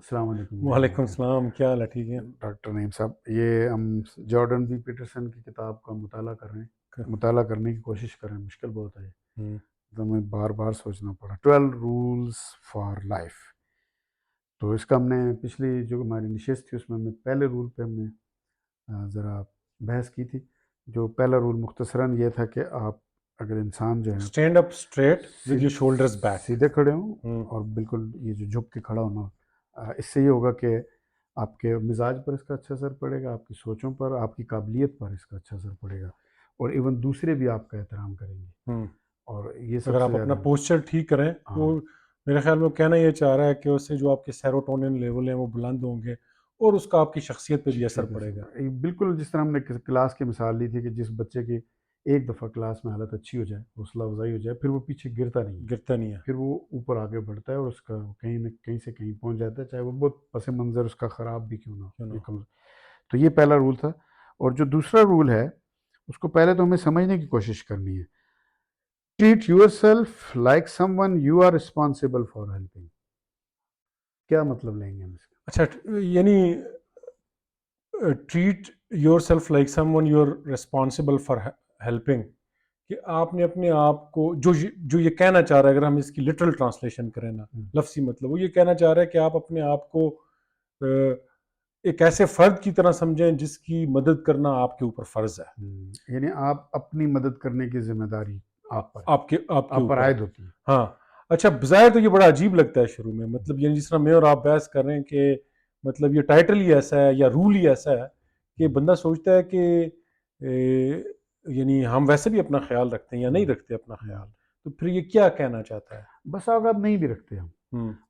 السلام علیکم وعلیکم السلام، کیا حال ہے؟ ٹھیک ہے؟ ڈاکٹر نعیم صاحب، یہ ہم جارڈن بی پیٹرسن کی کتاب کا مطالعہ کر رہے ہیں، مطالعہ کرنے کی کوشش کر رہے ہیں. مشکل بہت ہے، ہم، تو ہمیں بار بار سوچنا پڑا. 12 رولز فار لائف. تو اس کا ہم نے پچھلی جو ہماری نشست تھی اس میں پہلے رول پہ ہم نے ذرا بحث کی تھی. جو پہلا رول مختصراً یہ تھا کہ آپ اگر انسان جو ہے stand up straight with your shoulders back. سیدھے کھڑے ہوں اور بالکل یہ جو جھک کے کھڑا ہونا، اس سے یہ ہوگا کہ آپ کے مزاج پر اس کا اچھا اثر پڑے گا، آپ کی سوچوں پر، آپ کی قابلیت پر اس کا اچھا اثر پڑے گا، اور ایون دوسرے بھی آپ کا احترام کریں گے. اور یہ سب اگر سے آپ اپنا زیادہ پوسچر ٹھیک کریں تو میرے خیال میں کہنا یہ چاہ رہا ہے کہ اس سے جو آپ کے سیروٹونین لیول ہیں وہ بلند ہوں گے اور اس کا آپ کی شخصیت پہ بھی اثر پڑے گا. بالکل جس طرح ہم نے کلاس کی مثال لی تھی کہ جس بچے کی ایک دفعہ کلاس میں حالت اچھی ہو جائے، حوصلہ افزائی ہو جائے، پھر وہ پیچھے گرتا نہیں ہے، پھر وہ اوپر آگے بڑھتا ہے اور اس کا کہیں نہ کہیں سے کہیں پہنچ جاتا ہے، چاہے وہ بہت پس منظر اس کا خراب بھی کیوں نہ ہو. تو یہ پہلا رول تھا. اور جو دوسرا رول ہے اس کو پہلے تو ہمیں سمجھنے کی کوشش کرنی ہے. Treat yourself like someone you are responsible for helping. کیا مطلب لیں گے ہم اس کا؟ اچھا، یعنی treat yourself like someone you are responsible for helping, کہ آپ نے اپنے آپ کو جو یہ کہنا چاہ رہا ہے، اگر ہم اس کی لٹرل ٹرانسلیشن کریں نا، لفظی مطلب وہ یہ کہنا چاہ رہا ہے کہ آپ اپنے آپ کو ایک ایسے فرد کی طرح سمجھیں جس کی مدد کرنا آپ کے اوپر فرض ہے. یعنی آپ اپنی مدد کرنے کی ذمہ داری آپ کے پر اوپر عائد ہوتی ہے. ہاں. اچھا، بظاہر تو یہ بڑا عجیب لگتا ہے شروع میں، مطلب یعنی جس طرح میں اور آپ بحث کر رہے ہیں کہ مطلب یہ ٹائٹل ہی ایسا ہے یا رول ہی ایسا ہے کہ بندہ سوچتا ہے کہ یعنی ہم ویسے بھی اپنا خیال رکھتے ہیں یا نہیں رکھتے اپنا خیال. تو پھر یہ کیا کہنا چاہتا ہے؟ بس آپ نہیں بھی رکھتے ہم.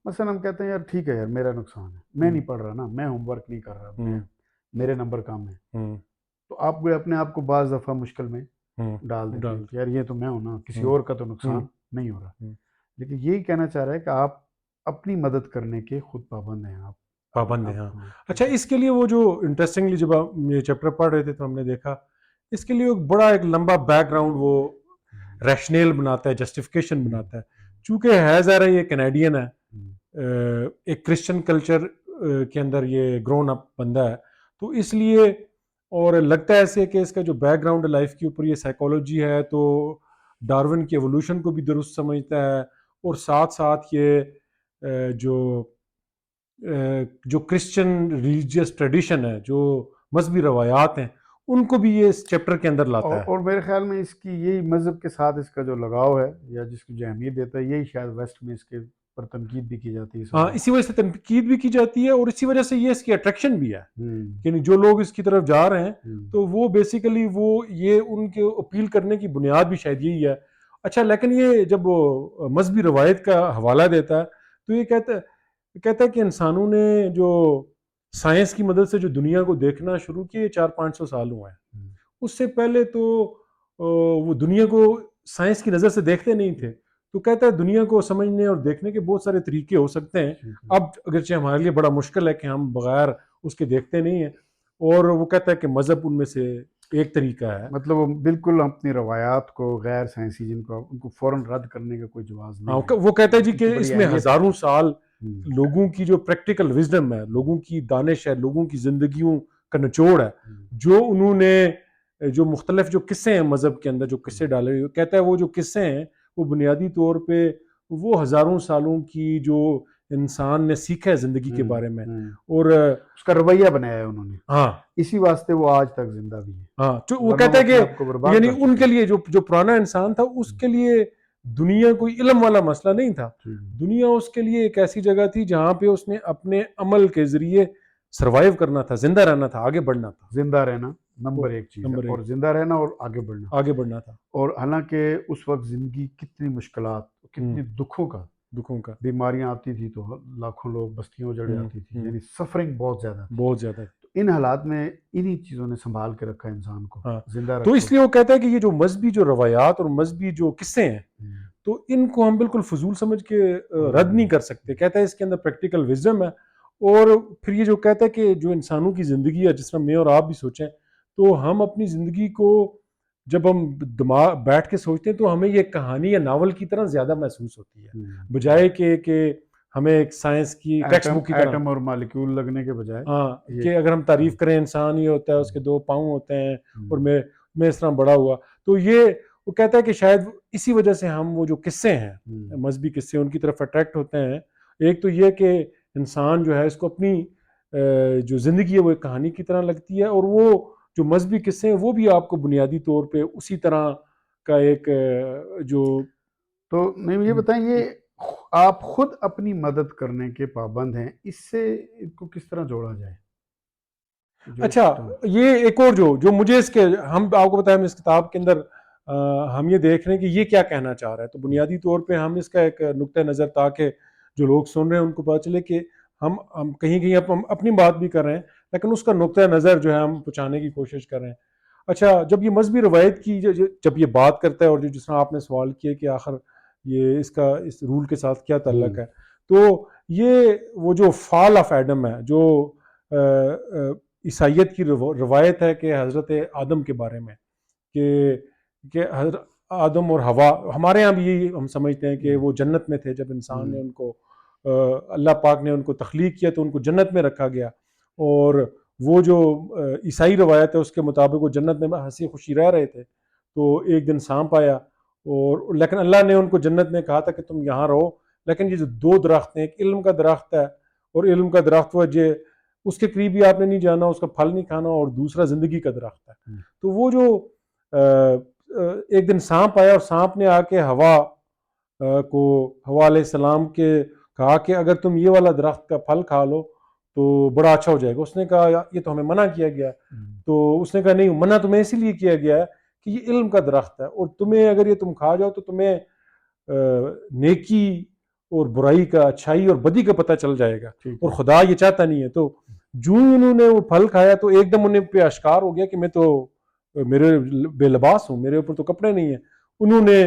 مثلا ہم کہتے ہیں یار ٹھیک ہے یار، میرا نقصان ہے، میں نہیں پڑھ رہا نا، میں ہوم ورک نہیں کر رہا، میرے نمبر کم ہے. تو آپ کو اپنے آپ کو بعض دفعہ مشکل میں ڈال دیتے ہیں کہ یار یہ تو میں ہوں نا، کسی اور کا تو نقصان نہیں ہو رہا. لیکن یہی کہنا چاہ رہا ہے کہ آپ اپنی مدد کرنے کے خود پابند ہیں. آپ پابند ہیں. ہاں. اچھا، اس کے لیے وہ جو انٹرسٹنگلی جب ہم یہ چیپٹر پڑھ رہے تھے تو ہم نے دیکھا اس کے لیے ایک لمبا بیک گراؤنڈ وہ ریشنیل بناتا ہے، جسٹیفیکیشن بناتا ہے. چونکہ ہے ظاہر یہ کینیڈین ہے، ایک کرسچن کلچر کے اندر یہ گرون اپ بندہ ہے، تو اس لیے اور لگتا ہے ایسے کہ اس کا جو بیک گراؤنڈ لائف کے اوپر یہ سائیکالوجی ہے تو ڈارون کی ایوولوشن کو بھی درست سمجھتا ہے، اور ساتھ ساتھ یہ جو کرسچن ریلیجیس ٹریڈیشن ہے، جو مذہبی روایات ہیں، ان کو بھی یہ اس چیپٹر کے اندر لاتا ہے. اور میرے خیال میں اس کی یہی مذہب کے ساتھ اس کا جو لگاؤ ہے یا جس کی جو اہمیت دیتا ہے، یہی شاید ویسٹ میں اس کے پر تنقید بھی کی جاتی ہے. ہاں، اسی وجہ سے تنقید بھی کی جاتی ہے اور اسی وجہ سے یہ اس کی اٹریکشن بھی ہے. یعنی جو لوگ اس کی طرف جا رہے ہیں تو وہ بیسیکلی وہ یہ ان کے اپیل کرنے کی بنیاد بھی شاید یہی ہے. اچھا، لیکن یہ جب وہ مذہبی روایت کا حوالہ دیتا ہے تو یہ کہتا ہے کہ انسانوں نے جو سائنس کی مدد سے جو دنیا کو دیکھنا شروع کیے 400-500 سال ہوئے ہیں. اس سے پہلے تو وہ دنیا کو سائنس کی نظر سے دیکھتے نہیں تھے. تو کہتا ہے دنیا کو سمجھنے اور دیکھنے کے بہت سارے طریقے ہو سکتے ہیں. اب اگرچہ ہمارے لیے بڑا مشکل ہے کہ ہم بغیر اس کے دیکھتے نہیں ہیں، اور وہ کہتا ہے کہ مذہب ان میں سے ایک طریقہ ہے. مطلب وہ بالکل اپنی روایات کو غیر سائنسی جن کو ان کو فوراً رد کرنے کا کوئی جواز نہیں ہے. وہ کہتا ہے جی کہ اس میں ہزاروں سال لوگوں کی جو پریکٹیکل وزڈم ہے، لوگوں کی دانش ہے، لوگوں کی زندگیوں کا نچوڑ ہے، جو انہوں نے جو مختلف جو قصے ہیں مذہب کے اندر جو قصے ڈالے ہوئے، کہتا ہے وہ جو قصے ہیں وہ بنیادی طور پہ وہ ہزاروں سالوں کی جو انسان نے سیکھا ہے زندگی کے بارے میں اور اس کا رویہ بنایا ہے انہوں نے. ہاں، اسی واسطے وہ آج تک زندہ بھی ہے. ہاں، وہ کہتا ہے کہ یعنی ان کے لیے جو پرانا انسان تھا اس کے لیے دنیا کوئی علم والا مسئلہ نہیں تھا. دنیا اس کے لیے ایک ایسی جگہ تھی جہاں پہ اس نے اپنے عمل کے ذریعے سروائیو کرنا تھا، زندہ رہنا تھا، آگے بڑھنا تھا. زندہ رہنا نمبر ایک چیز ہے، اور زندہ رہنا اور آگے بڑھنا تھا. اور حالانکہ اس وقت زندگی کتنی مشکلات، کتنی دکھوں کا بیماریاں آتی تھی تو لاکھوں لوگ بستیوں اجڑ جاتی تھی، یعنی سفرنگ بہت زیادہ. ان حالات میں انہی چیزوں نے سنبھال کے رکھا انسان کو زندہ رکھا. تو اس لیے وہ کہتا ہے کہ یہ جو مذہبی جو روایات اور مذہبی جو قصے ہیں تو ان کو ہم بالکل فضول سمجھ کے رد نہیں کر سکتے. کہتا ہے اس کے اندر پریکٹیکل وزڈم ہے. اور پھر یہ جو کہتا ہے کہ جو انسانوں کی زندگی ہے، جس طرح میں اور آپ بھی سوچیں تو ہم اپنی زندگی کو جب ہم بیٹھ کے سوچتے ہیں تو ہمیں یہ کہانی یا ناول کی طرح زیادہ محسوس ہوتی ہے، بجائے کہ ہمیں ایک سائنس کی ٹیکسٹ بک کی طرح ایٹم اور مالیکیول لگنے کے بجائے ہاں کہ اگر ہم تعریف کریں انسان یہ ہوتا ہے اس کے 2 پاؤں ہوتے ہیں اور میں اس طرح بڑا ہوا. تو یہ وہ کہتا ہے کہ شاید اسی وجہ سے ہم وہ جو قصے ہیں مذہبی قصے ان کی طرف اٹریکٹ ہوتے ہیں. ایک تو یہ کہ انسان جو ہے اس کو اپنی جو زندگی ہے وہ ایک کہانی کی طرح لگتی ہے, اور وہ جو مذہبی قصے ہیں وہ بھی آپ کو بنیادی طور پہ اسی طرح کا ایک جو. تو نہیں یہ بتائیں, یہ آپ خود اپنی مدد کرنے کے پابند ہیں, اس سے ان کو کس طرح جوڑا جائے؟ اچھا یہ ایک اور جو مجھے اس کے ہم آپ کو بتائیں اس کتاب کے اندر ہم یہ دیکھ رہے ہیں کہ یہ کیا کہنا چاہ رہا ہے. تو بنیادی طور پہ ہم اس کا ایک نقطہ نظر تاکہ جو لوگ سن رہے ہیں ان کو پتہ چلے کہ ہم کہیں اپنی بات بھی کر رہے ہیں لیکن اس کا نقطہ نظر جو ہے ہم پہنچانے کی کوشش کر رہے ہیں. اچھا جب یہ مذہبی روایت کی جب یہ بات کرتا ہے اور جس طرح آپ نے سوال کیا کہ آخر یہ اس رول کے ساتھ کیا تعلق ہے, تو یہ وہ جو فال آف ایڈم ہے جو عیسائیت کی روایت ہے کہ حضرت آدم کے بارے میں کہ حضرت آدم اور حوا, ہمارے ہاں بھی یہی ہم سمجھتے ہیں کہ وہ جنت میں تھے جب انسان نے ان کو اللہ پاک نے ان کو تخلیق کیا تو ان کو جنت میں رکھا گیا, اور وہ جو عیسائی روایت ہے اس کے مطابق وہ جنت میں ہنسی خوشی رہ رہے تھے. تو ایک دن سانپ آیا اور لیکن اللہ نے ان کو جنت میں کہا تھا کہ تم یہاں رہو, لیکن یہ جو 2 درخت ہیں, ایک علم کا درخت ہے اور علم کا درخت وہ اس کے قریب بھی آپ نے نہیں جانا, اس کا پھل نہیں کھانا, اور دوسرا زندگی کا درخت ہے. تو وہ جو ایک دن سانپ آیا اور سانپ نے آ کے حوا علیہ السلام کے کہا کہ اگر تم یہ والا درخت کا پھل کھا لو تو بڑا اچھا ہو جائے گا. اس نے کہا یہ تو ہمیں منع کیا گیا ہے. تو اس نے کہا نہیں, منع تمہیں اسی لیے کیا گیا ہے کہ یہ علم کا درخت ہے اور تمہیں اگر یہ تم کھا جاؤ تو تمہیں نیکی اور برائی کا, اچھائی اور بدی کا پتہ چل جائے گا, اور خدا یہ چاہتا نہیں ہے. تو جو انہوں نے وہ پھل کھایا تو ایک دم انہیں پہ اشکار ہو گیا کہ میں تو میرے بے لباس ہوں, میرے اوپر تو کپڑے نہیں ہیں. انہوں نے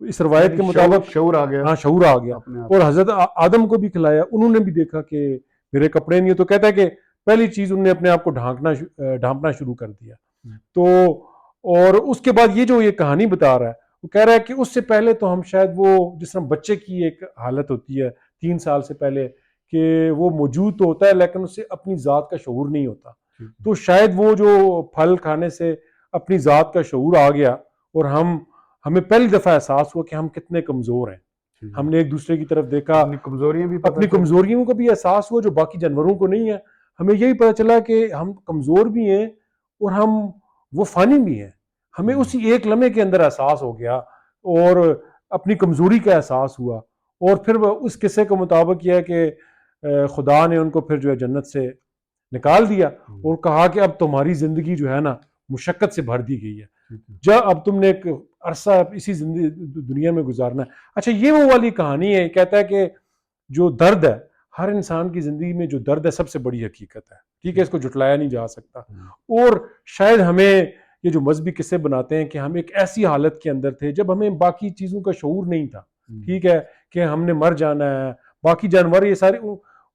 اس روایت کے مطابق شعور آ گیا, ہاں شعور آ گیا, اور حضرت آدم کو بھی کھلایا, انہوں نے بھی دیکھا کہ میرے کپڑے نہیں ہیں. تو کہتا ہے کہ پہلی چیز انہوں نے اپنے آپ کو ڈھانپنا شروع کر دیا. تو اور اس کے بعد یہ کہانی بتا رہا ہے وہ کہہ رہا ہے کہ اس سے پہلے تو ہم شاید وہ جس طرح بچے کی ایک حالت ہوتی ہے 3 سال سے پہلے کہ وہ موجود تو ہوتا ہے لیکن اس سے اپنی ذات کا شعور نہیں ہوتا. تو شاید وہ جو پھل کھانے سے اپنی ذات کا شعور آ گیا اور ہمیں پہلی دفعہ احساس ہوا کہ ہم کتنے کمزور ہیں. ہم نے ایک دوسرے کی طرف دیکھا, اپنی کمزوریوں کا بھی احساس ہوا جو باقی جانوروں کو نہیں ہے. ہمیں یہی پتہ چلا کہ ہم کمزور بھی ہیں اور وہ فانی بھی ہیں. ہمیں اسی ایک لمحے کے اندر احساس ہو گیا اور اپنی کمزوری کا احساس ہوا, اور پھر اس قصے کے مطابق یہ ہے کہ خدا نے ان کو پھر جو ہے جنت سے نکال دیا اور کہا کہ اب تمہاری زندگی جو ہے نا مشقت سے بھر دی گئی ہے, جب اب تم نے ایک عرصہ اسی دنیا میں گزارنا ہے. اچھا یہ وہ والی کہانی ہے, کہتا ہے کہ جو درد ہے ہر انسان کی زندگی میں جو درد ہے سب سے بڑی حقیقت ہے, ٹھیک ہے, اس کو جھٹلایا نہیں جا سکتا. اور شاید ہمیں یہ جو مذہبی قصے بناتے ہیں کہ ہم ایک ایسی حالت کے اندر تھے جب ہمیں باقی چیزوں کا شعور نہیں تھا, ٹھیک ہے, کہ ہم نے مر جانا ہے. باقی جانور یہ سارے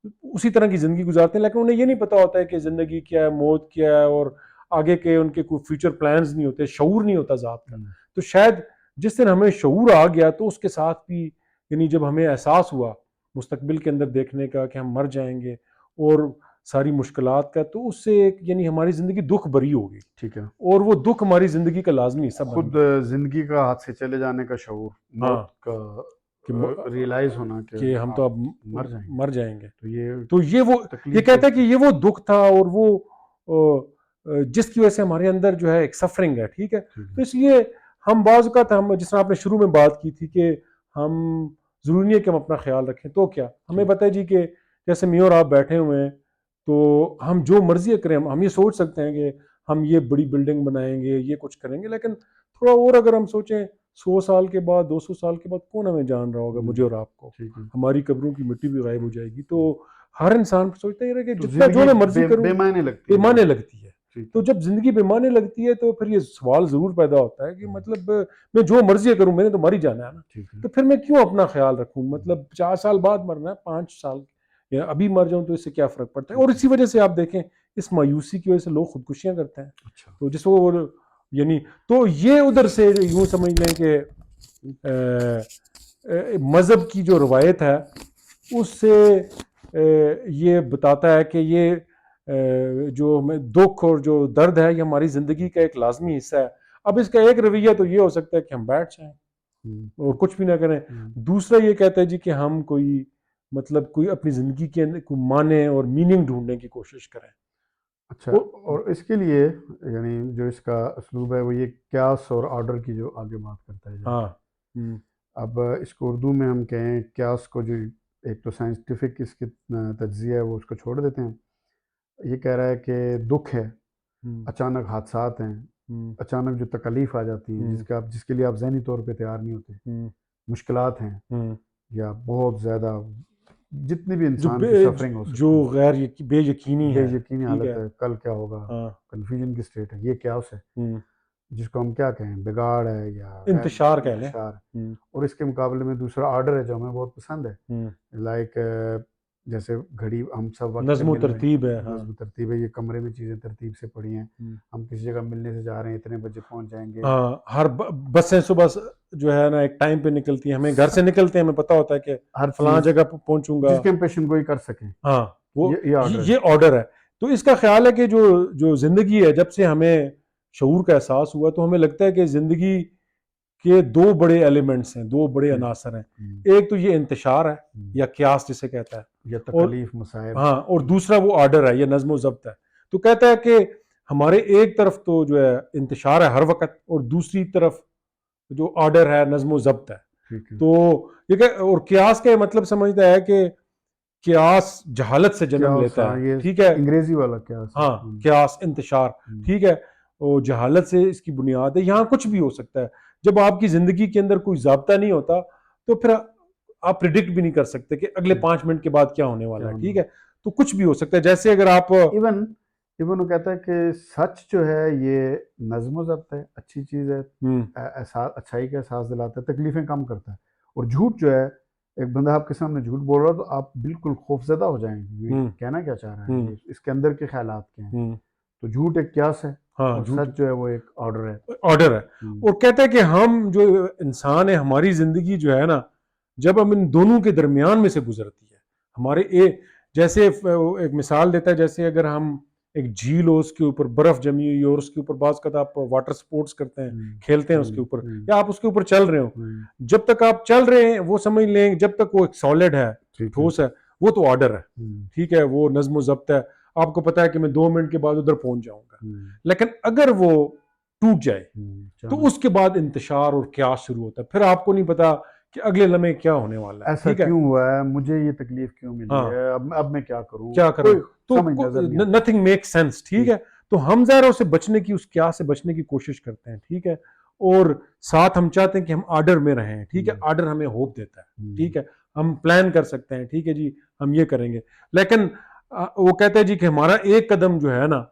اسی طرح کی زندگی گزارتے ہیں لیکن انہیں یہ نہیں پتا ہوتا ہے کہ زندگی کیا ہے, موت کیا ہے, اور آگے کے ان کے کوئی فیوچر پلانز نہیں ہوتے, شعور نہیں ہوتا ذات کا. تو شاید جس دن ہمیں شعور آ گیا تو اس کے ساتھ بھی یعنی جب ہمیں احساس ہوا مستقبل کے اندر دیکھنے کا کہ ہم مر جائیں گے اور ساری مشکلات کا, تو اس سے یعنی ہماری زندگی دکھ بھری ہوگی, ٹھیک ہے, اور وہ دکھ ہماری زندگی کا لازمی حصہ بن خود زندگی کا ہاتھ سے چلے جانے کا شعور, موت کا ریلائز ہونا کہ ہم تو اب مر جائیں گے. تو یہ کہتا ہے کہ یہ وہ دکھ تھا اور وہ جس کی وجہ سے ہمارے اندر جو ہے ایک سفرنگ ہے, ٹھیک ہے. تو اس لیے ہم بعض اوقات ہم جس طرح آپ نے شروع میں بات کی تھی کہ ہم ضروری نہیں ہے کہ ہم اپنا خیال رکھیں, تو کیا ہمیں پتہ ہے جی کہ جیسے میں اور آپ بیٹھے ہوئے ہیں تو ہم جو مرضی کریں, ہم یہ سوچ سکتے ہیں کہ ہم یہ بڑی بلڈنگ بنائیں گے, یہ کچھ کریں گے, لیکن تھوڑا اور اگر ہم سوچیں 100 سال کے بعد 200 سال کے بعد کون ہمیں جان رہا ہوگا, مجھے اور آپ کو, ہماری قبروں کی مٹی بھی غائب ہو جائے گی. تو ہر انسان سوچتا ہی رہے کہ جتنا جو میں مرضی کروں بے معنی لگتی ہے. تو جب زندگی بے معنی لگتی ہے تو پھر یہ سوال ضرور پیدا ہوتا ہے کہ مطلب میں جو مرضی کروں میں نے تو مر ہی جانا ہے نا, تو پھر میں کیوں اپنا خیال رکھوں, مطلب 50 سال بعد مرنا ہے, 5 سال یا ابھی مر جاؤں تو اس سے کیا فرق پڑتا ہے. اور اسی وجہ سے آپ دیکھیں اس مایوسی کی وجہ سے لوگ خودکشیاں کرتے ہیں. تو جس کو یعنی تو یہ ادھر سے یوں سمجھ لیں کہ مذہب کی جو روایت ہے اس سے یہ بتاتا ہے کہ یہ جو ہمیں دکھ اور جو درد ہے یہ ہماری زندگی کا ایک لازمی حصہ ہے. اب اس کا ایک رویہ تو یہ ہو سکتا ہے کہ ہم بیٹھ جائیں اور کچھ بھی نہ کریں. دوسرا یہ کہتا ہے جی کہ ہم کوئی مطلب کوئی اپنی زندگی کے اندر کوئی معنی اور میننگ ڈھونڈنے کی کوشش کریں. اچھا، اور اس کے لیے یعنی جو اس کا اسلوب ہے وہ یہ قیاس اور آرڈر کی جو آگے بات کرتا ہے. ہاں اب اس کو اردو میں ہم کہیں قیاس کو، جو ایک تو سائنٹیفک اس کی تجزیہ ہے وہ اس کو چھوڑ دیتے ہیں. یہ کہہ رہا ہے کہ دکھ ہے، اچانک حادثات ہیں، اچانک جو تکلیف آ جاتی ہیں جس کے لیے آپ ذہنی طور پہ تیار نہیں ہوتے، مشکلات ہیں یا بہت زیادہ جتنی بھی انسان کی سفرنگ ہو سکتی جو غیر بے یقینی بے یقینی حالت ہے، کل کیا ہوگا، کنفیوژن کی سٹیٹ ہے، یہ قیاس ہے جس کو ہم کیا کہیں، بگاڑ ہے یا انتشار کہہ لیں. اور اس کے مقابلے میں دوسرا آرڈر ہے جو ہمیں بہت پسند ہے، لائک جیسے گھڑی ہم سب وقت نظم و ترتیب ہے. نظم و ترتیب ہے، یہ کمرے میں چیزیں ترتیب سے پڑی ہیں، ہم کسی جگہ ملنے سے جا رہے ہیں اتنے بجے پہنچ جائیں گے. ہر بسیں صبح جو ہے نا ایک ٹائم پہ نکلتی ہیں، ہمیں گھر سے نکلتے ہیں ہمیں پتہ ہوتا ہے کہ فلاں جگہ پہنچوں گا جس کے ہم پیشن گوئی کر سکیں. ہاں وہ یہ آرڈر ہے. تو اس کا خیال ہے کہ جو زندگی ہے، جب سے ہمیں شعور کا احساس ہوا تو ہمیں لگتا ہے کہ زندگی کے دو بڑے ایلیمنٹس ہیں، دو بڑے عناصر ہیں. ایک تو یہ انتشار ہے یا قیاس جسے کہتا ہے، یا تکلیف مصائب، ہاں، اور دوسرا وہ آرڈر ہے یا نظم و ضبط ہے. تو کہتا ہے کہ ہمارے ایک طرف تو جو ہے انتشار ہے ہر وقت، اور دوسری طرف جو آرڈر ہے نظم و ضبط ہے. تو یہ کہ اور قیاس کا مطلب سمجھتا ہے کہ قیاس جہالت سے جنم لیتا ہے. ٹھیک ہے، انگریزی والا قیاس. ہاں، قیاس انتشار. ٹھیک ہے، اور جہالت سے اس کی بنیاد ہے. یہاں کچھ بھی ہو سکتا ہے. جب آپ کی زندگی کے اندر کوئی ضابطہ نہیں ہوتا تو پھر آپ پریڈکٹ بھی نہیں کر سکتے کہ اگلے 5 منٹ کے بعد کیا ہونے والا ہے. ٹھیک ہے، تو کچھ بھی ہو سکتا ہے. جیسے اگر آپ ایون وہ کہتا ہے کہ سچ جو ہے یہ نظم و ضبط ہے، اچھی چیز ہے، اچھائی کا احساس دلاتا ہے، تکلیفیں کم کرتا ہے. اور جھوٹ جو ہے، ایک بندہ آپ کے سامنے جھوٹ بول رہا ہے تو آپ بالکل خوفزدہ ہو جائیں گے، کہنا کیا چاہ رہا ہے، اس کے اندر کے خیالات کیا ہیں. تو جھوٹ ایک قیاس ہے اور سچ جو ہے وہ ایک آرڈر ہے. اور کہتا ہے کہ ہم جو انسان ہے، ہماری زندگی جو ہے نا، جب ہم ان دونوں کے درمیان میں سے گزرتی ہے، ہمارے جیسے ایک مثال دیتا ہے، جیسے اگر ہم ایک جھیل ہو، اس کے اوپر برف جمی ہوئی اور اس کے اوپر بعض اوقات آپ واٹر سپورٹس کرتے ہیں، کھیلتے ہیں اس کے اوپر، یا آپ اس کے اوپر چل رہے ہو. جب تک آپ چل رہے ہیں وہ سمجھ لیں جب تک وہ ایک سالڈ ہے، ٹھوس ہے، وہ تو آرڈر ہے. ٹھیک ہے، وہ نظم و ضبط ہے. آپ کو پتا ہے کہ میں 2 منٹ کے بعد ادھر پہنچ جاؤں گا. لیکن اگر وہ ٹوٹ جائے تو اس کے بعد انتشار اور قیاس شروع ہوتا ہے. پھر آپ کو نہیں پتا کہ اگلے لمحے کیا ہونے والا ہے. ایسا کیوں ہوا ہے، مجھے یہ تکلیف کیوں ملی ہے، اب میں کیا کروں، تو نتھنگ میک سینس. ٹھیک ہے، تو ہم ظاہر اسے بچنے کی، اس قیاس سے بچنے کی کوشش کرتے ہیں. ٹھیک ہے، اور ساتھ ہم چاہتے ہیں کہ ہم آرڈر میں رہیں. ٹھیک ہے، آرڈر ہمیں ہوپ دیتا ہے. ٹھیک ہے، ہم پلان کر سکتے ہیں. ٹھیک ہے جی، ہم یہ کریں گے. لیکن وہ کہتا ہے جی کہ ہمارا ایک قدم جو ہے نا،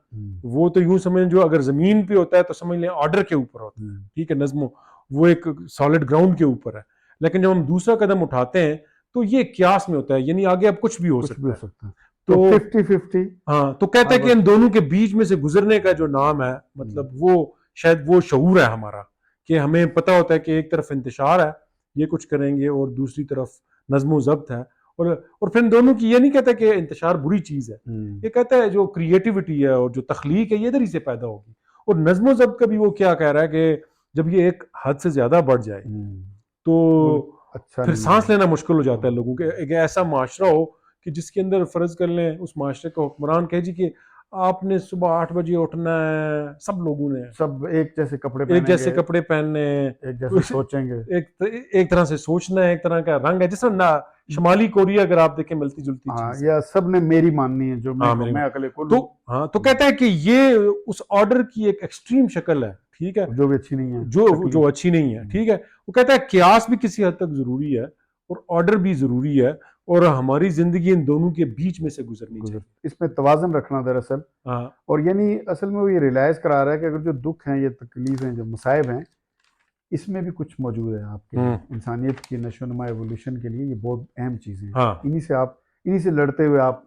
وہ تو یوں سمجھ جو اگر زمین پہ ہوتا ہے تو سمجھ لیں آرڈر کے اوپر ہوتا ہے. ٹھیک ہے، نظم وہ ایک سالڈ گراؤنڈ کے اوپر ہے. لیکن جب ہم دوسرا قدم اٹھاتے ہیں تو یہ قیاس میں ہوتا ہے، یعنی آگے اب کچھ بھی ہو سکتا ہے. تو 50-50. ہاں، تو کہتا ہے کہ ان دونوں کے بیچ میں سے گزرنے کا جو نام ہے، مطلب وہ شاید وہ شعور ہے ہمارا، کہ ہمیں پتہ ہوتا ہے کہ ایک طرف انتشار ہے، یہ کچھ کریں گے، اور دوسری طرف نظم و ضبط ہے. اور پھر ان دونوں کی یہ نہیں کہتا کہ انتشار بری چیز ہے. یہ کہتا ہے جو کریٹیوٹی ہے اور جو تخلیق ہے یہ ادھر ہی سے پیدا ہوگی. اور نظم و ضبط کا بھی وہ کیا کہہ رہا ہے کہ جب یہ ایک حد سے زیادہ بڑھ جائے تو پھر سانس لینا مشکل ہو جاتا ہے لوگوں کے. ایک ایسا معاشرہ ہو کہ جس کے اندر فرض کر لیں اس معاشرے کا حکمران کہے جی کہ آپ نے صبح 8 بجے اٹھنا ہے، سب لوگوں نے سب ایک جیسے کپڑے پہننے، ایک جیسے سوچیں گے، ایک طرح سے سوچنا ہے، ایک طرح کا رنگ ہے. جس طرح شمالی کوریا اگر آپ دیکھیں ملتی جلتی چیز، یا سب نے میری ماننی ہے جو میں اکلے کو لوں. تو کہتا ہے کہ یہ اس آرڈر کی ایک ایکسٹریم شکل ہے. ٹھیک ہے، جو بھی اچھی نہیں ہے، جو اچھی نہیں ہے. ٹھیک ہے، وہ کہتا ہے قیاس بھی کسی حد تک ضروری ہے اور آرڈر بھی ضروری ہے، اور ہماری زندگی ان دونوں کے بیچ میں سے گزرنی چاہیے. اس میں توازن رکھنا دراصل. اور یعنی اصل میں وہ یہ ریلائز کرا رہا ہے کہ اگر جو دکھ ہیں، یہ تکلیفیں، جو مصائب ہیں، اس میں بھی کچھ موجود ہے آپ کے انسانیت کی نشو و نما ایولیوشن کے لیے. یہ بہت اہم چیزیں ہیں. انہی سے لڑتے ہوئے آپ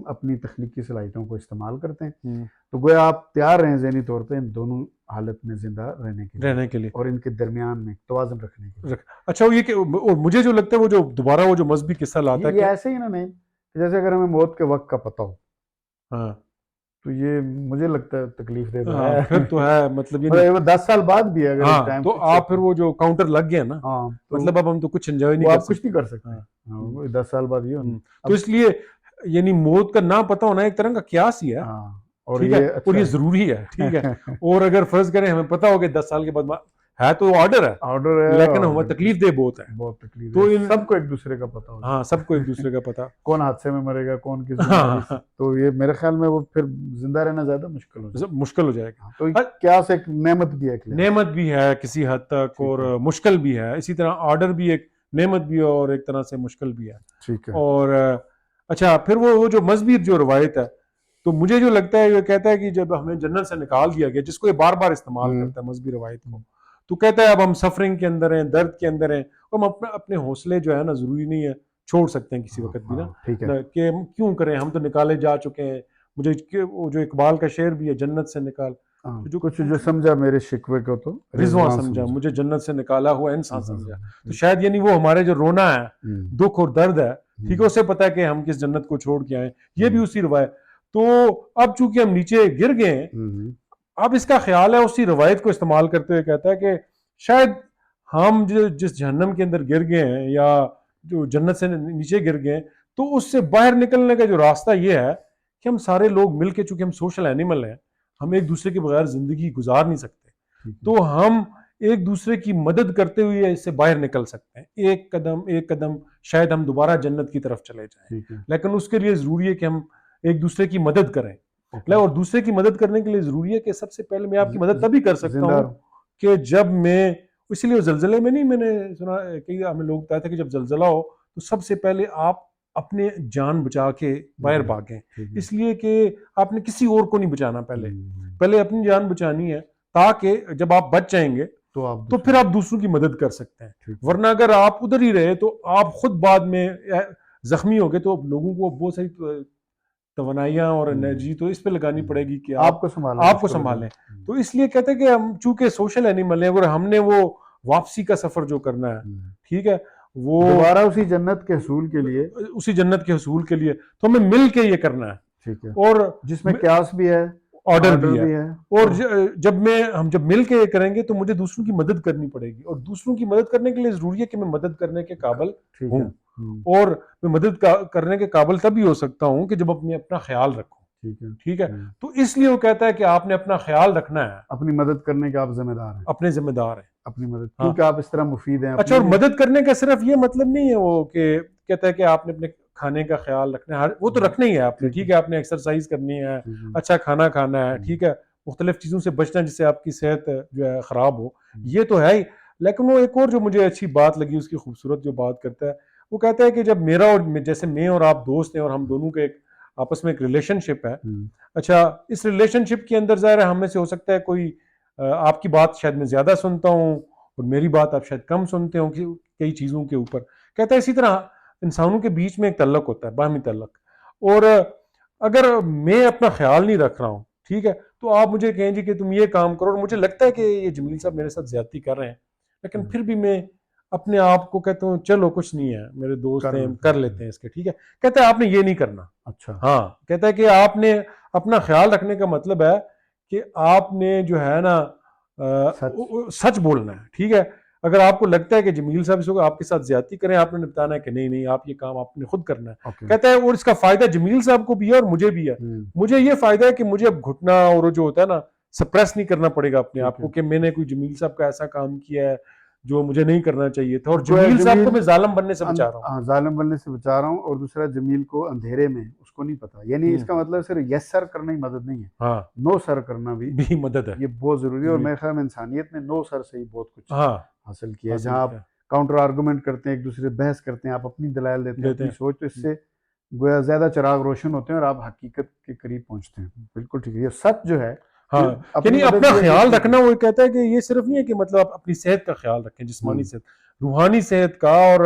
اپنی تخلیقی صلاحیتوں کو استعمال کرتے ہیں. تو گویا آپ تیار رہیں ذہنی طور پہ ان دونوں حالت میں زندہ رہنے کے لیے اور ان کے درمیان میں توازن رکھنے کے لیے. اچھا وہ یہ کہ مجھے جو لگتا ہے وہ جو دوبارہ وہ جو مذہبی قصہ لاتا ہے یہ ایسے ہی نا نہیں جیسے اگر ہمیں موت کے وقت کا پتہ ہو ہاں تو یہ مجھے لگتا ہے تکلیف دہ ہے. پھر تو ہے مطلب یہ 10 سال بعد بھی ہے اگر تو آپ پھر وہ جو کاؤنٹر لگ گیا نا مطلب اب ہم تو کچھ انجوائے نہیں کر سکتے 10 سال بعد یہ ہونا. تو اس لیے یعنی موت کا نہ پتہ ہونا ایک طرح کا قیاس ہی ہے اور یہ ضروری ہے. ٹھیک ہے. اور اگر فرض کریں ہمیں پتہ ہو کہ 10 سال کے بعد ہے تو آرڈر ہے لیکن ہمیں تکلیف دہ بہت ہے. تو سب کو ایک دوسرے کا پتہ ہوتا ہے. ہاں سب کو ایک دوسرے کا پتہ کون حادثے میں مرے گا کون کس تو یہ میرے خیال میں وہ پھر زندہ رہنا زیادہ مشکل ہو جائے گا. تو قیاس ایک نعمت بھی ہے کسی حد تک اور مشکل بھی ہے. اسی طرح آرڈر بھی ایک نعمت بھی ہے اور ایک طرح سے مشکل بھی ہے. ٹھیک ہے. اور اچھا پھر وہ جو مذہبی جو روایت ہے تو مجھے جو لگتا ہے یہ کہتا ہے کہ جب ہمیں جنت سے نکال دیا گیا جس کو یہ بار بار استعمال کرتا ہے مذہبی روایت کو تو کہتا ہے اب ہم سفرنگ کے اندر ہیں درد کے اندر ہیں ہم اپنے حوصلے جو ہے نا ضروری نہیں ہے چھوڑ سکتے ہیں کسی وقت بھی نا کہ کیوں کریں ہم تو نکالے جا چکے ہیں. مجھے جو اقبال کا شعر بھی ہے جنت سے نکال کچھ جو سمجھا میرے شکوے کو تو رضواں سمجھا مجھے جنت سے نکالا ہوا انسان سمجھا. تو شاید یعنی وہ ہمارے جو رونا ہے دکھ اور درد ہے ٹھیک ہے اسے پتا ہے کہ ہم کس جنت کو چھوڑ کے آئے. یہ بھی اسی روایت. تو اب چونکہ ہم نیچے گر گئے ہیں اب اس کا خیال ہے اسی روایت کو استعمال کرتے ہوئے کہتا ہے کہ شاید ہم جس جہنم کے اندر گر گئے ہیں یا جو جنت سے نیچے گر گئے ہیں تو اس سے باہر نکلنے کا جو راستہ یہ ہے کہ ہم سارے لوگ مل کے چونکہ ہم سوشل اینیمل ہیں ہم ایک دوسرے کے بغیر زندگی گزار نہیں سکتے. تو ہم ایک دوسرے کی مدد کرتے ہوئے اس سے باہر نکل سکتے ہیں. ایک قدم شاید ہم دوبارہ جنت کی طرف چلے جائیں لیکن اس کے لیے ضروری ہے کہ ہم ایک دوسرے کی مدد کریں. اور دوسرے کی مدد کرنے کے لیے ضروری ہے کہ سب سے پہلے میں آپ کی مدد تبھی کر سکتا ہوں کہ جب میں اسی لیے زلزلے میں نہیں میں نے سنا کئی ہمیں لوگ بتایا تھا کہ جب زلزلہ ہو تو سب سے پہلے آپ اپنے جان بچا کے باہر بھاگیں اس لیے کہ آپ نے کسی اور کو نہیں بچانا پہلے اپنی جان بچانی ہے تاکہ جب آپ بچ جائیں گے تو پھر آپ دوسروں کی مدد کر سکتے ہیں. ورنہ اگر آپ ادھر ہی رہے تو آپ خود بعد میں زخمی ہو گئے تو لوگوں کو بہت ساری توانائیاں اور انرجی تو اس پہ لگانی پڑے گی کہ آپ کو سنبھالیں. تو اس لیے کہتے ہیں کہ ہم چونکہ سوشل اینیمل ہیں اور ہم نے وہ واپسی کا سفر جو کرنا ہے ٹھیک ہے وہ دوبارہ اسی جنت کے حصول کے لیے تو ہمیں مل کے یہ کرنا ہے. ٹھیک ہے. اور جس میں قیاس بھی ہے آرڈر بھی ہے. اور جب مل کے یہ کریں گے تو مجھے دوسروں کی مدد کرنی پڑے گی اور دوسروں کی مدد کرنے کے لیے ضروری ہے کہ میں مدد کرنے کے قابل ہوں اور میں مدد کرنے کے قابل تبھی ہو سکتا ہوں کہ جب اپنا خیال رکھوں. ٹھیک ہے. تو اس لیے وہ کہتا ہے کہ آپ نے اپنا خیال رکھنا ہے اپنی مدد کرنے کے آپ ذمہ دار ہیں اپنے ذمہ دار ہیں اپنی مدد کیونکہ آپ اس طرح مفید ہیں. اچھا اور مدد کرنے کا صرف یہ مطلب نہیں ہے وہ کہ کہتا ہے کہ آپ نے اپنے کھانے کا خیال رکھنا ہے وہ تو رکھنا ہی ہے آپ نے ٹھیک ہے آپ نے ایکسرسائز کرنی ہے اچھا کھانا کھانا ہے ٹھیک ہے مختلف چیزوں سے بچنا جس سے آپ کی صحت جو ہے خراب ہو یہ تو ہے ہی. لیکن وہ ایک اور جو مجھے اچھی بات لگی اس کی خوبصورت جو بات کرتا ہے وہ کہتا ہے کہ جب میرا اور جیسے میں اور آپ دوست ہیں اور ہم دونوں کے آپس میں ایک ریلیشن شپ ہے. اچھا اس ریلیشن شپ کے اندر ظاہر ہے ہم میں سے ہو سکتا ہے کوئی آپ کی بات شاید میں زیادہ سنتا ہوں اور میری بات آپ شاید کم سنتے ہوں کئی چیزوں کے اوپر. کہتا ہے اسی طرح انسانوں کے بیچ میں ایک تعلق ہوتا ہے باہمی تعلق اور اگر میں اپنا خیال نہیں رکھ رہا ہوں ٹھیک ہے تو آپ مجھے کہیں جی کہ تم یہ کام کرو اور مجھے لگتا ہے کہ یہ جمیل صاحب میرے ساتھ زیادتی کر رہے ہیں لیکن پھر بھی میں اپنے آپ کو کہتا ہوں چلو کچھ نہیں ہے میرے دوست ہیں کر لیتے ہیں اس کے ٹھیک ہے. کہتا ہے آپ نے یہ نہیں کرنا. اچھا ہاں کہتا ہے کہ آپ نے اپنا خیال رکھنے کا مطلب ہے کہ آپ نے جو ہے نا سچ بولنا ہے ٹھیک ہے. اگر آپ کو لگتا ہے کہ جمیل صاحب آپ کے ساتھ زیادتی کریں آپ نے بتانا ہے کہ نہیں آپ یہ کام آپ نے خود کرنا ہے. کہتا ہے اور اس کا فائدہ جمیل صاحب کو بھی ہے اور مجھے بھی ہے. مجھے یہ فائدہ ہے کہ مجھے اب گھٹنا اور جو ہوتا ہے نا سپریس نہیں کرنا پڑے گا اپنے آپ کو کہ میں نے کوئی جمیل صاحب کا ایسا کام کیا ہے جو مجھے نہیں کرنا چاہیے تھا. اور جمیل صاحب کو میں ظالم بننے سے بچا رہا ہوں. ظالم بننے سے بچا رہا ہوں. اور دوسرا جمیل کو اندھیرے میں اس کو نہیں پتا یعنی اس کا مطلب صرف یس سر کرنا ہی مدد نہیں ہے نو سر کرنا بھی مدد ہے. یہ بہت ضروری ہے اور میرے خیال میں انسانیت نے نو سر سے ہی بہت کچھ حاصل کیا ہے. جہاں آپ کاؤنٹر آرگومنٹ کرتے ہیں ایک دوسرے بحث کرتے ہیں آپ اپنی دلائل دیتے ہیں اپنی سوچ تو اس سے گویا زیادہ چراغ روشن ہوتے ہیں اور آپ حقیقت کے قریب پہنچتے ہیں. بالکل ٹھیک ہے. یہ سچ جو ہے یعنی اپنا خیال رکھنا وہ کہتا ہے کہ یہ صرف نہیں ہے کہ مطلب آپ اپنی صحت کا خیال رکھیں جسمانی صحت روحانی صحت کا اور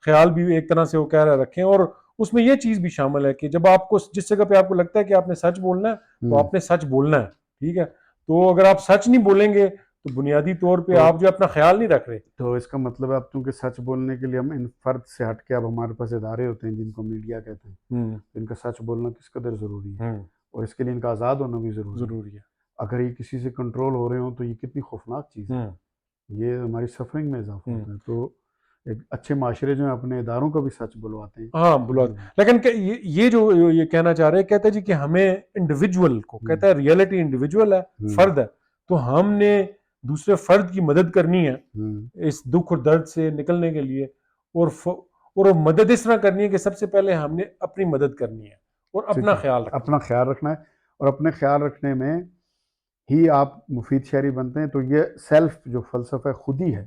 خیال بھی ایک طرح سے وہ کہہ رہا رکھیں اور اس میں یہ چیز بھی شامل ہے کہ جب آپ کو جس جگہ پہ آپ کو لگتا ہے کہ آپ نے سچ بولنا ہے تو آپ نے سچ بولنا ہے، ٹھیک ہے. تو اگر آپ سچ نہیں بولیں گے تو بنیادی طور پہ آپ جو اپنا خیال نہیں رکھ رہے. تو اس کا مطلب ہے اب چونکہ سچ بولنے کے لیے ہم ان فرد سے ہٹ کے اب ہمارے پاس ادارے ہوتے ہیں جن کو میڈیا کہتے ہیں، ان کا سچ بولنا کس قدر ضروری ہے، اور اس کے لیے ان کا آزاد ہونا بھی ضروری ہے. اگر یہ کسی سے کنٹرول ہو رہے ہوں تو یہ کتنی خوفناک چیز ہے، یہ ہماری سفرنگ میں اضافہ ہوتا ہے. تو ایک اچھے معاشرے جو ہیں اپنے اداروں کا بھی سچ بلواتے ہیں. ہاں بلواتے، لیکن یہ جو یہ کہنا چاہ رہے ہیں، کہتا ہے جی کہ ہمیں انڈیویجول کو، کہتا ہے ریئلٹی انڈیویجول ہے، فرد ہے، تو ہم نے دوسرے فرد کی مدد کرنی ہے اس دکھ اور درد سے نکلنے کے لیے، اور مدد اس طرح کرنی ہے کہ سب سے پہلے ہم نے اپنی مدد کرنی ہے اور اپنا خیال رکھنا. اپنا خیال رکھنا ہے، اور اپنے خیال رکھنے میں ہی آپ مفید شہری بنتے ہیں. تو یہ سیلف جو فلسفہ خودی ہے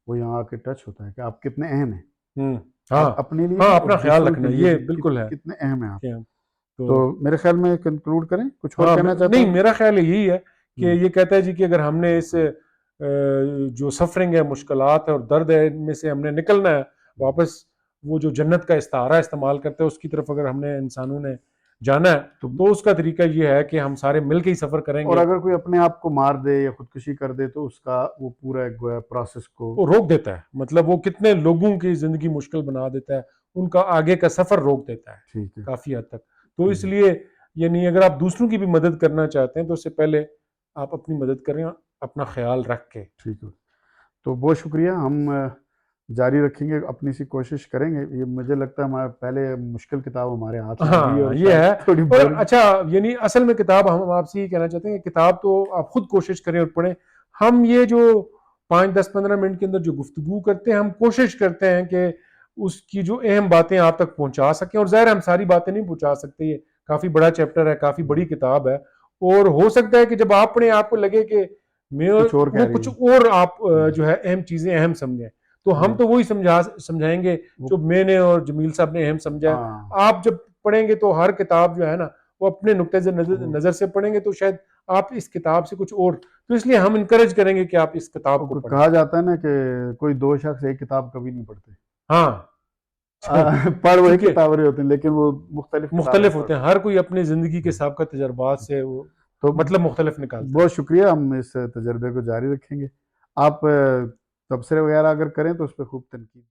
وہ یہاں آ کے ٹچ ہوتا ہے کہ آپ کتنے اہم ہیں اپنے لیے، اپنا خیال رکھنا، یہ بالکل ہے، کتنے اہم ہیں آپ. تو میرے خیال میں کنکلوڈ کریں، کچھ اور کہنا چاہتا ہوں؟ نہیں، میرا خیال یہی ہے کہ یہ کہتا ہے جی کہ اگر ہم نے اس جو سفرنگ ہے، مشکلات ہے اور درد ہے، ان میں سے ہم نے نکلنا ہے، واپس وہ جو جنت کا استعارہ استعمال کرتے ہیں اس کی طرف اگر ہم نے انسانوں نے جانا ہے تو اس کا طریقہ یہ ہے کہ ہم سارے مل کے ہی سفر کریں گے. اور اگر کوئی اپنے آپ کو مار دے یا خودکشی کر دے تو اس کا وہ پورا ایک پروسیس کو وہ روک دیتا ہے، مطلب وہ کتنے لوگوں کی زندگی مشکل بنا دیتا ہے، ان کا آگے کا سفر روک دیتا ہے کافی حد تک. تو اس لیے یعنی اگر آپ دوسروں کی بھی مدد کرنا چاہتے ہیں تو اس سے پہلے آپ اپنی مدد کریں، اپنا خیال رکھ کے. ٹھیک ہے، تو بہت شکریہ. ہم جاری رکھیں گے، اپنی سی کوشش کریں گے. یہ مجھے لگتا ہے ہمارے پہلے مشکل کتاب ہمارے ہاتھ میں یہ ہے اور اچھا، یعنی اصل میں کتاب ہم آپ سے یہ کہنا چاہتے ہیں کہ کتاب تو آپ خود کوشش کریں اور پڑھیں. ہم یہ جو 5-10-15 منٹ کے اندر جو گفتگو کرتے ہیں، ہم کوشش کرتے ہیں کہ اس کی جو اہم باتیں آپ تک پہنچا سکیں، اور ظاہر ہم ساری باتیں نہیں پہنچا سکتے، یہ کافی بڑا چیپٹر ہے، کافی بڑی کتاب ہے، اور ہو سکتا ہے کہ جب آپ پڑھیں آپ کو لگے کہ کچھ اور آپ جو ہے اہم چیزیں اہم سمجھیں، تو ہم تو وہی سمجھائیں گے جو میں نے اور جمیل صاحب نے اہم سمجھا ہے. آپ جب پڑھیں گے تو ہر کتاب جو ہے نا وہ اپنے نقطۂ نظر سے پڑھیں گے تو شاید آپ اس کتاب سے کچھ اور، تو اس لیے ہم انکریج کریں گے کہ آپ اس کتاب کو پڑھیں. کہا جاتا ہے نا کہ کوئی دو شخص ایک کتاب کبھی نہیں پڑھتے. ہاں، پڑھ وہی کتاب رہے ہوتے ہیں لیکن وہ مختلف ہوتے ہیں، ہر کوئی اپنے زندگی کے سابقہ تجربات سے وہ مطلب مختلف نکالتا ہے. بہت شکریہ، ہم اس تجربے کو جاری رکھیں گے. آپ تبصرے وغیرہ اگر کریں تو اس پہ خوب تنقید